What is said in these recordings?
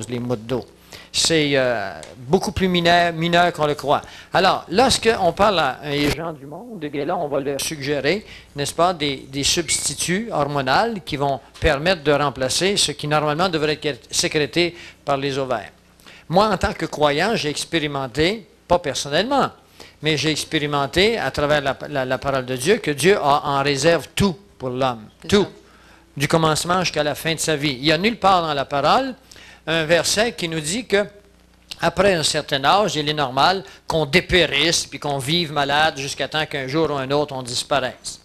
les moutes d'eau. C'est beaucoup plus mineur qu'on le croit. Alors, lorsqu'on parle à les gens du monde, et là, on va leur suggérer, n'est-ce pas, des substituts hormonaux qui vont permettre de remplacer ce qui normalement devrait être sécrété par les ovaires. Moi, en tant que croyant, j'ai expérimenté, pas personnellement, mais j'ai expérimenté à travers la parole de Dieu que Dieu a en réserve tout pour l'homme. Tout. Du commencement jusqu'à la fin de sa vie. Il n'y a nulle part dans la parole un verset qui nous dit que après un certain âge, il est normal qu'on dépérisse puis qu'on vive malade jusqu'à temps qu'un jour ou un autre on disparaisse.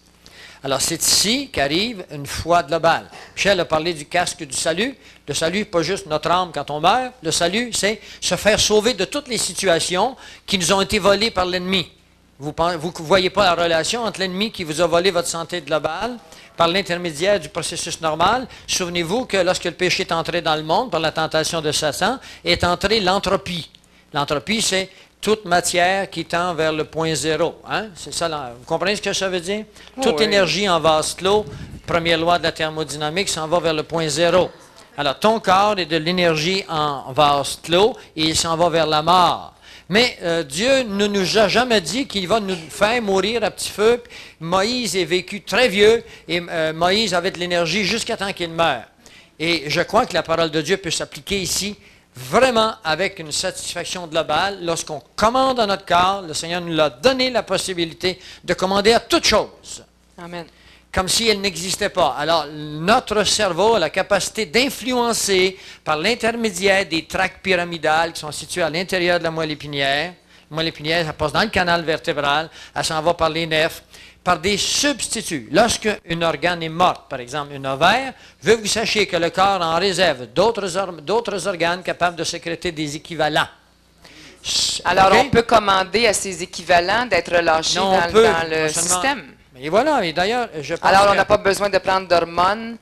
Alors c'est ici qu'arrive une foi globale. Michel a parlé du casque du salut. Le salut, pas juste notre âme quand on meurt. Le salut, c'est se faire sauver de toutes les situations qui nous ont été volées par l'ennemi. Vous ne voyez pas la relation entre l'ennemi qui vous a volé votre santé globale par l'intermédiaire du processus normal. Souvenez-vous que lorsque le péché est entré dans le monde par la tentation de Satan, est entrée l'entropie. L'entropie, c'est toute matière qui tend vers le point zéro. Hein? C'est ça, vous comprenez ce que ça veut dire? Toute énergie en vase clos, première loi de la thermodynamique, s'en va vers le point zéro. Alors, ton corps est de l'énergie en vase clos et il s'en va vers la mort. Mais Dieu ne nous a jamais dit qu'il va nous faire mourir à petit feu. Moïse est vécu très vieux et Moïse avait de l'énergie jusqu'à temps qu'il meure. Et je crois que la parole de Dieu peut s'appliquer ici vraiment avec une satisfaction globale. Lorsqu'on commande à notre corps, le Seigneur nous a donné la possibilité de commander à toute chose. Amen. Comme si elle n'existait pas. Alors, notre cerveau a la capacité d'influencer par l'intermédiaire des tracts pyramidales qui sont situés à l'intérieur de la moelle épinière. La moelle épinière, ça passe dans le canal vertébral, elle s'en va par les nerfs, par des substituts. Lorsqu'un organe est mort, par exemple un ovaire, je veux que vous sachiez que le corps en réserve d'autres organes capables de sécréter des équivalents. Alors, on peut commander à ces équivalents d'être relâchés dans le système. Et voilà, et d'ailleurs, je pense alors, on n'a pas besoin de prendre d'hormones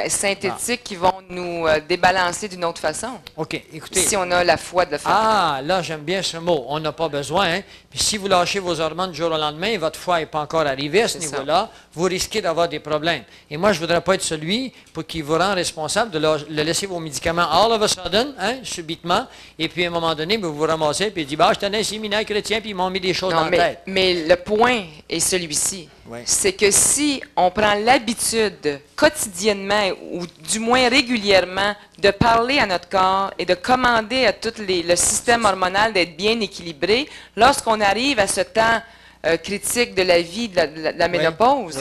synthétiques qui vont nous débalancer d'une autre façon. OK, écoutez. Si on a la foi de le faire. Ah, là, j'aime bien ce mot. On n'a pas besoin. Hein? Puis si vous lâchez vos hormones du jour au lendemain et votre foi n'est pas encore arrivée à ce niveau-là, vous risquez d'avoir des problèmes. Et moi, je ne voudrais pas être celui pour qui vous rend responsable de le laisser vos médicaments all of a sudden, hein, subitement, et puis à un moment donné, vous vous ramassez, puis dites, je tenais un séminaire chrétien, puis ils m'ont mis des choses dans la tête. Mais le point est celui-ci. Oui. C'est que si on prend l'habitude quotidiennement, ou du moins régulièrement, de parler à notre corps et de commander à tout le système hormonal d'être bien équilibré, lorsqu'on arrive à ce temps critique de la vie, de la ménopause,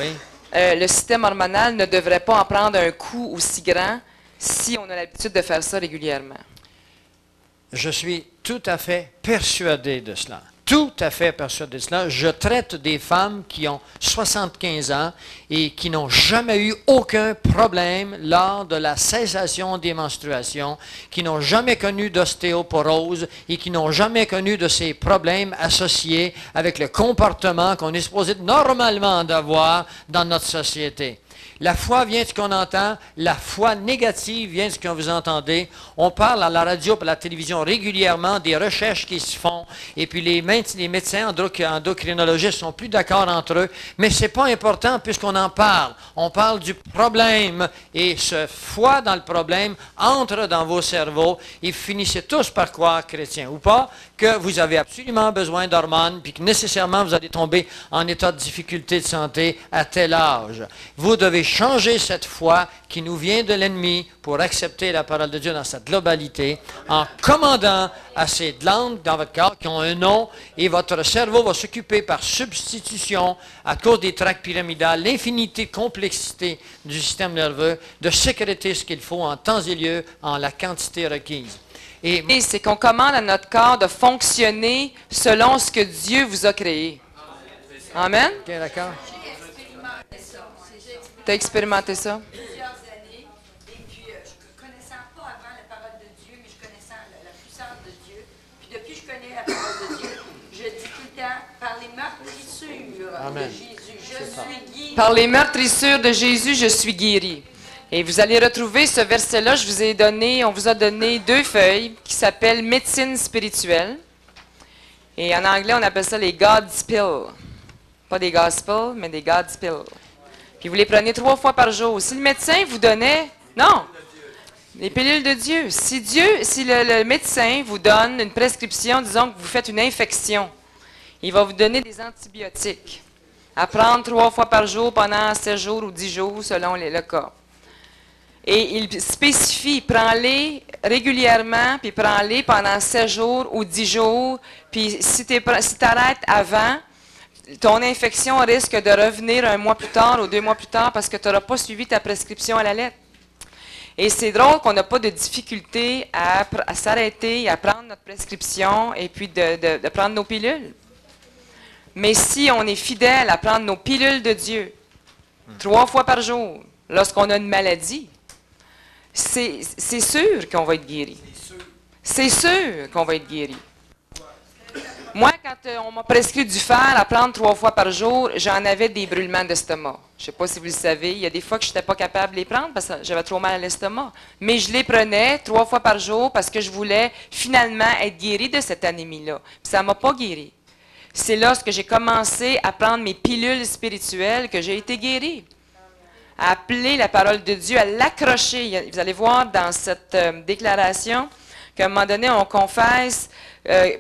le système hormonal ne devrait pas en prendre un coup aussi grand si on a l'habitude de faire ça régulièrement. Je suis tout à fait persuadé de cela. Tout à fait persuadé de cela. Je traite des femmes qui ont 75 ans et qui n'ont jamais eu aucun problème lors de la cessation des menstruations, qui n'ont jamais connu d'ostéoporose et qui n'ont jamais connu de ces problèmes associés avec le comportement qu'on est supposé normalement d'avoir dans notre société. La foi vient de ce qu'on entend, la foi négative vient de ce que vous entendez. On parle à la radio et à la télévision régulièrement des recherches qui se font, et puis les médecins endocrinologistes sont plus d'accord entre eux, mais ce n'est pas important puisqu'on en parle. On parle du problème, et ce foi dans le problème entre dans vos cerveaux, et vous finissez tous par croire, chrétiens ou pas, que vous avez absolument besoin d'hormones, puis que nécessairement vous allez tomber en état de difficulté de santé à tel âge. Vous devez changer cette foi qui nous vient de l'ennemi pour accepter la parole de Dieu dans sa globalité, en commandant à ces glandes dans votre corps qui ont un nom, et votre cerveau va s'occuper par substitution, à cause des tracts pyramidales, l'infinité de complexité du système nerveux, de sécréter ce qu'il faut en temps et lieu, en la quantité requise. Et c'est qu'on commande à notre corps de fonctionner selon ce que Dieu vous a créé. Amen? OK, d'accord. Tu as expérimenté ça? Plusieurs années, et puis je connaissant pas avant la parole de Dieu, mais je connaissant la puissance de Dieu. Puis depuis que je connais la parole de Dieu, je dis tout le temps, par les meurtrissures Amen. de Jésus, je suis guéri. Par les meurtrissures de Jésus, je suis guéri. Et vous allez retrouver ce verset-là, on vous a donné 2 feuilles qui s'appellent médecine spirituelle. Et en anglais, on appelle ça les God's Pills. Pas des Gospel, mais des God's Pills. Puis vous les prenez 3 fois par jour. Si le médecin vous donnait... Non! Les pilules de Dieu. Si le médecin vous donne une prescription, disons que vous faites une infection, il va vous donner des antibiotiques à prendre 3 fois par jour pendant 7 jours ou 10 jours selon le cas. Et il spécifie, prends-les régulièrement, puis prends-les pendant 7 jours ou 10 jours, puis si tu arrêtes avant, ton infection risque de revenir 1 mois plus tard ou 2 mois plus tard parce que tu n'auras pas suivi ta prescription à la lettre. Et c'est drôle qu'on n'a pas de difficulté à s'arrêter, à prendre notre prescription et puis de prendre nos pilules. Mais si on est fidèle à prendre nos pilules de Dieu 3 fois par jour, lorsqu'on a une maladie, c'est sûr qu'on va être guéri. C'est sûr qu'on va être guéri. Moi, quand on m'a prescrit du fer à prendre 3 fois par jour, j'en avais des brûlements d'estomac. Je ne sais pas si vous le savez, il y a des fois que je n'étais pas capable de les prendre parce que j'avais trop mal à l'estomac. Mais je les prenais 3 fois par jour parce que je voulais finalement être guéri de cette anémie-là. Puis ça ne m'a pas guéri. C'est lorsque j'ai commencé à prendre mes pilules spirituelles que j'ai été guéri. À appeler la parole de Dieu, à l'accrocher. Vous allez voir dans cette déclaration qu'à un moment donné, on confesse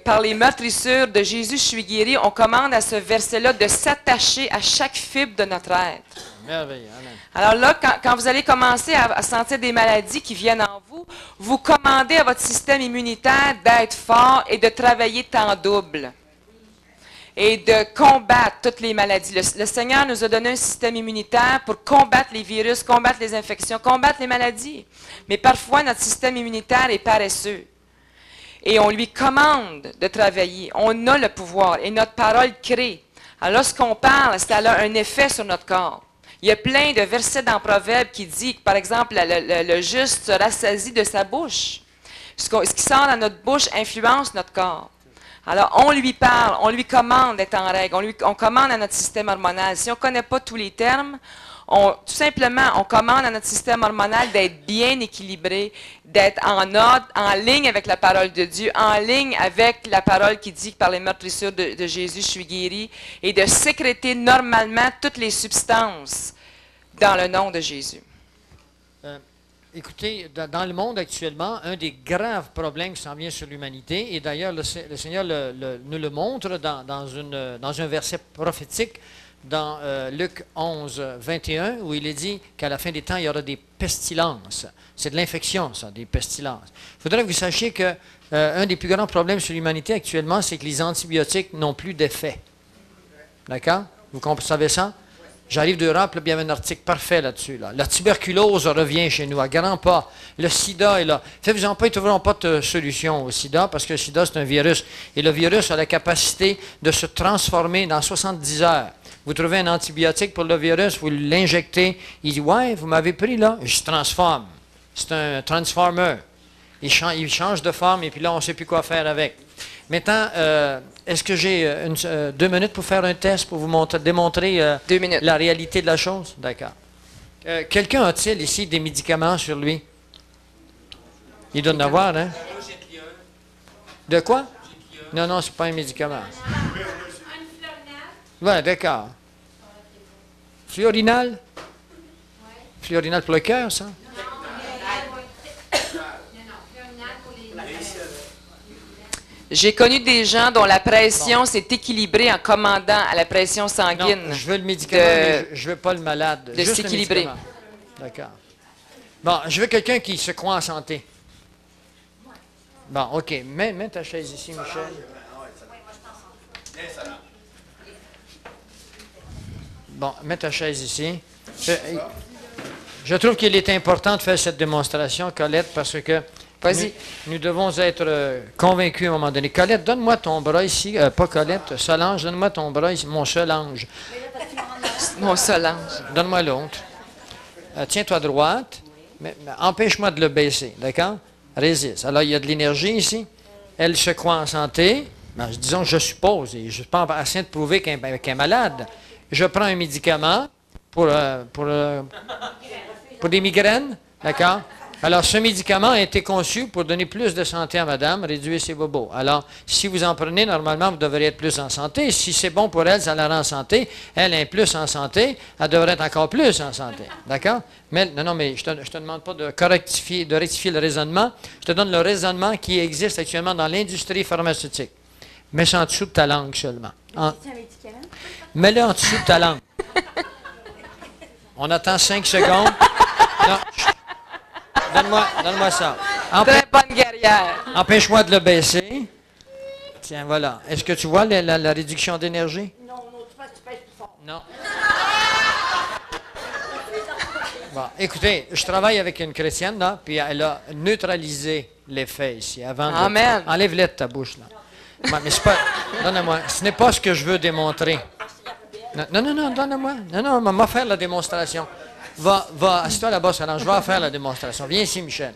par les meurtrissures de Jésus, je suis guéri. On commande à ce verset-là de s'attacher à chaque fibre de notre être. Merveilleux. Amen. Alors là, quand vous allez commencer à sentir des maladies qui viennent en vous, vous commandez à votre système immunitaire d'être fort et de travailler temps double. Et de combattre toutes les maladies. Le Seigneur nous a donné un système immunitaire pour combattre les virus, combattre les infections, combattre les maladies. Mais parfois, notre système immunitaire est paresseux. Et on lui commande de travailler. On a le pouvoir et notre parole crée. Alors, lorsqu'on parle, ça a un effet sur notre corps. Il y a plein de versets dans Proverbes qui disent que, par exemple, le juste se rassasie de sa bouche. Ce qui sort de notre bouche influence notre corps. Alors, on lui parle, on lui commande d'être en règle, on commande à notre système hormonal. Si on ne connaît pas tous les termes, tout simplement, on commande à notre système hormonal d'être bien équilibré, d'être en ordre, en ligne avec la parole de Dieu, en ligne avec la parole qui dit que par les meurtrissures de Jésus, je suis guéri, et de sécréter normalement toutes les substances dans le nom de Jésus. Écoutez, dans le monde actuellement, un des graves problèmes qui s'en vient sur l'humanité, et d'ailleurs le Seigneur nous le montre dans un verset prophétique, dans Luc 11, 21, où il est dit qu'à la fin des temps, il y aura des pestilences. C'est de l'infection, ça, des pestilences. Il faudrait que vous sachiez que un des plus grands problèmes sur l'humanité actuellement, c'est que les antibiotiques n'ont plus d'effet. D'accord? Vous savez ça? J'arrive d'Europe, il y avait un article parfait là-dessus. Là. La tuberculose revient chez nous à grands pas. Le sida est là. Faites-vous-en pas, ils ne trouveront pas de solution au sida, parce que le sida, c'est un virus. Et le virus a la capacité de se transformer dans 70 heures. Vous trouvez un antibiotique pour le virus, vous l'injectez, il dit « Ouais, vous m'avez pris là, je se transforme. » C'est un transformer. Il change de forme et puis là, on ne sait plus quoi faire avec. Maintenant, est-ce que j'ai 2 minutes pour faire un test pour vous démontrer la réalité de la chose? D'accord. Quelqu'un a-t-il ici des médicaments sur lui? Il doit en avoir, hein? De quoi? Non, non, ce n'est pas un médicament. Oui, d'accord. Fluorinal? Fluorinal pour le cœur, ça? J'ai connu des gens dont la pression s'est équilibrée en commandant à la pression sanguine. Non, je veux le médicament, mais je ne veux pas le malade. De s'équilibrer. D'accord. Bon, je veux quelqu'un qui se croit en santé. Bon, OK. Mets ta chaise ici, Michel. Bon, mets ta chaise ici. Je trouve qu'il est important de faire cette démonstration, Colette, parce que nous devons être convaincus à un moment donné. Colette, donne-moi ton bras ici. Pas Colette, Solange, donne-moi ton bras ici. Mon Solange. Mon Solange. Donne-moi l'autre. Tiens-toi droite, mais empêche-moi de le baisser, d'accord? Résiste. Alors, il y a de l'énergie ici. Elle se croit en santé. Ben, disons que je suppose, et je ne suis pas assez de prouver qu'elle est malade. Je prends un médicament pour des migraines, d'accord? Alors, ce médicament a été conçu pour donner plus de santé à madame, réduire ses bobos. Alors, si vous en prenez, normalement, vous devriez être plus en santé. Si c'est bon pour elle, ça la rend en santé. Elle est plus en santé, elle devrait être encore plus en santé. D'accord? Mais, non, mais je te demande pas de rectifier le raisonnement. Je te donne le raisonnement qui existe actuellement dans l'industrie pharmaceutique. Mets ça en dessous de ta langue seulement. C'est un médicament? Mets-le en dessous de ta langue. On attend 5 secondes. Non, donne-moi ça. Très bonne guerrière. Empêche-moi de le baisser. Tiens, voilà. Est-ce que tu vois la réduction d'énergie? Non, tu pèses plus fort. Non. Bon, écoutez, je travaille avec une chrétienne, là, puis elle a neutralisé l'effet ici. Amen. Enlève-le de ta bouche, là. Bon, mais c'est pas... Donne-moi. Ce n'est pas ce que je veux démontrer. Non, donne-moi. Non, on va faire la démonstration. Va, assieds-toi là-bas, je vais faire la démonstration. Viens ici, Michel.